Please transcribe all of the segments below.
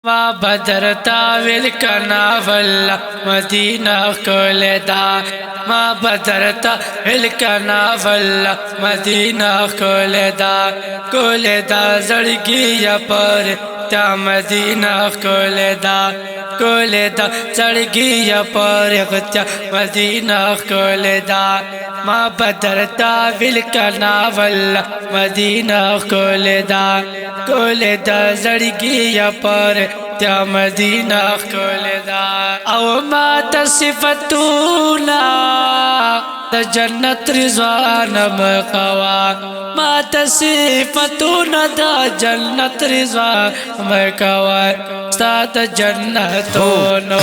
ما بدر تاویل کنا واللہ مدینہ کھولے دا ما بدر تاویل کنا واللہ مدینہ کھولے دا زڑگی یا پر تا مدینہ کھولے دا زڑگی یا پر تا مدینہ کھولے دا ما بدر تاویل کنا واللہ مدینہ کھولے دا زڑگی یا پر تا مدینہ کھولے دا او ما تصفتونا دا جنت رضوان مقوا ما تصفتونا دا جنت رضوان مقوا استاد جنتونو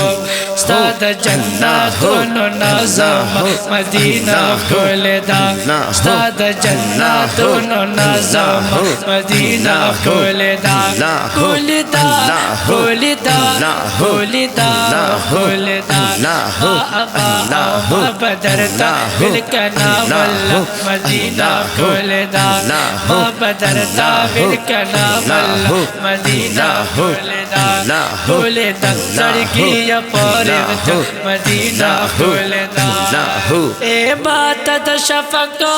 نظم مدینہ کھولے دا استاد جنتونو نظم مدینہ کھولے دا بدر تاویل کنا واللہ مدینہ کھولے دا ما بدر تاویل کنا واللہ مدینہ کھولے دا زڑگی یا پورت مدینہ کھولے دا اے بات دا شفقہ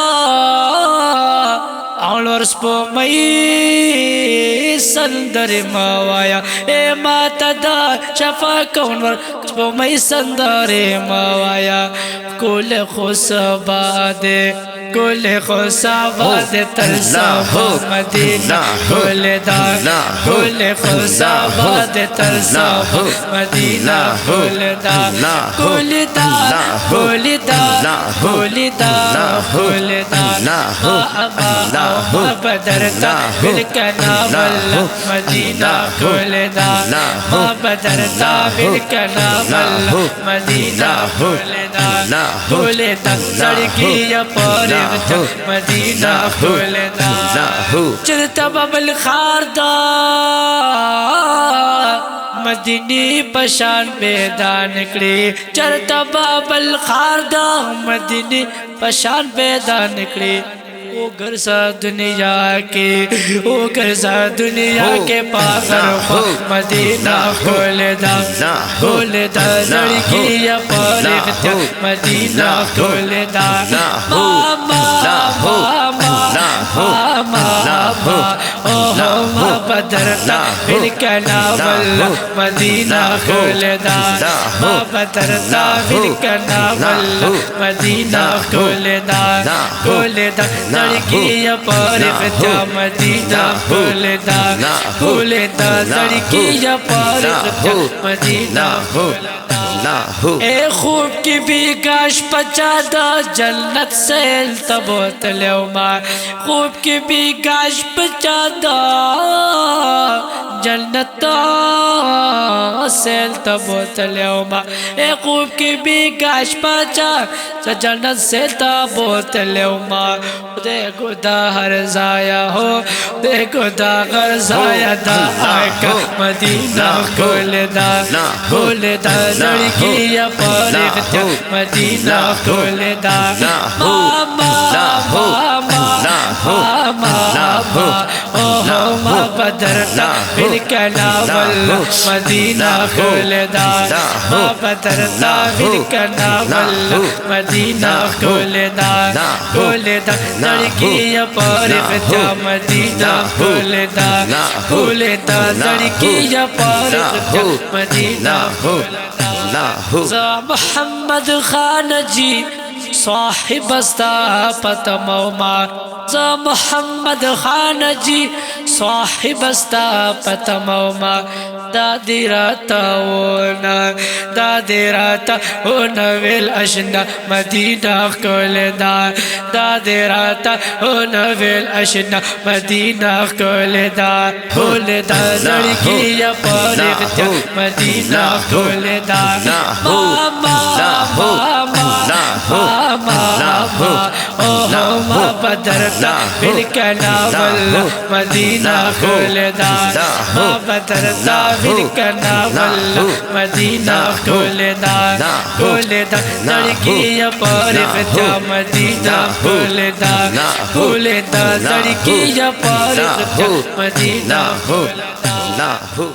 اولور سپو مئی سندر موایا اے ماتا دا شفاق اولور سپو مئی سندر موایا کل خصاباد ترزاو مدینہ کھولے دا خصاباد ترزاو مدینہ کھولے دا بدر تاویل کنا واللہ مدینہ کھولے دا ما بدر تاویل کنا واللہ مدینہ کھولے دا زڑگی یا پورت مدینہ کھولے دا چرتا ببل خاردہ مدینی پشان بیدان نکلی چرتا بابل خاردہ مدینی پشان بیدان نکلی او گرسا دنیا کے پاگر مدینہ کھولے دا زڑگی یا پورت مدینہ کھولے دا ما بدر تاویل کنا واللہ مدینہ کھولے دا ما بدر تاویل کنا واللہ مدینہ کھولے دا زڑگی یا پورت مدینہ کھولے دا زڑگی یا پورت مدینہ کھولے دا اے خوب کی بھی گاش پچا دا جنت سے التبوت لیوما خوب کی بھی گاش پچا دا جنت سے التبوت لیوما اے خوب کی بھی گاش پچا دا جنت سے التبوت لیوما دیکھو دا ہر زایا ہو دیکھو دا غر زایا دا آقا مدینہ کھولے دا زڑگی یا پورت مدینہ کھولے دا ما بدر تاویل کنا واللہ مدینہ کھولے دا ما بدر تاویل کنا واللہ مدینہ کھولے دا زڑگی یا پورت مدینہ کھولے دا زڑگی یا پورت مدینہ کھولے دا محمد خان جی صاحب استا پتا موما محمد خان جی صاحب استا پتا موما دادی راتا ہونا ویل اشنا مدینہ کھولے دا دادی راتا ہونا ویل اشنا مدینہ کھولے دا زڑگی یا پورت مدینہ کھولے دا ما بدر تاویل کنا واللہ مدینہ کھولے دا ما بدر تاویل کنا واللہ مدینہ کھولے دا زڑگی یا پورت مدینہ کھولے دا زڑگی یا پورت مدینہ کھولے دا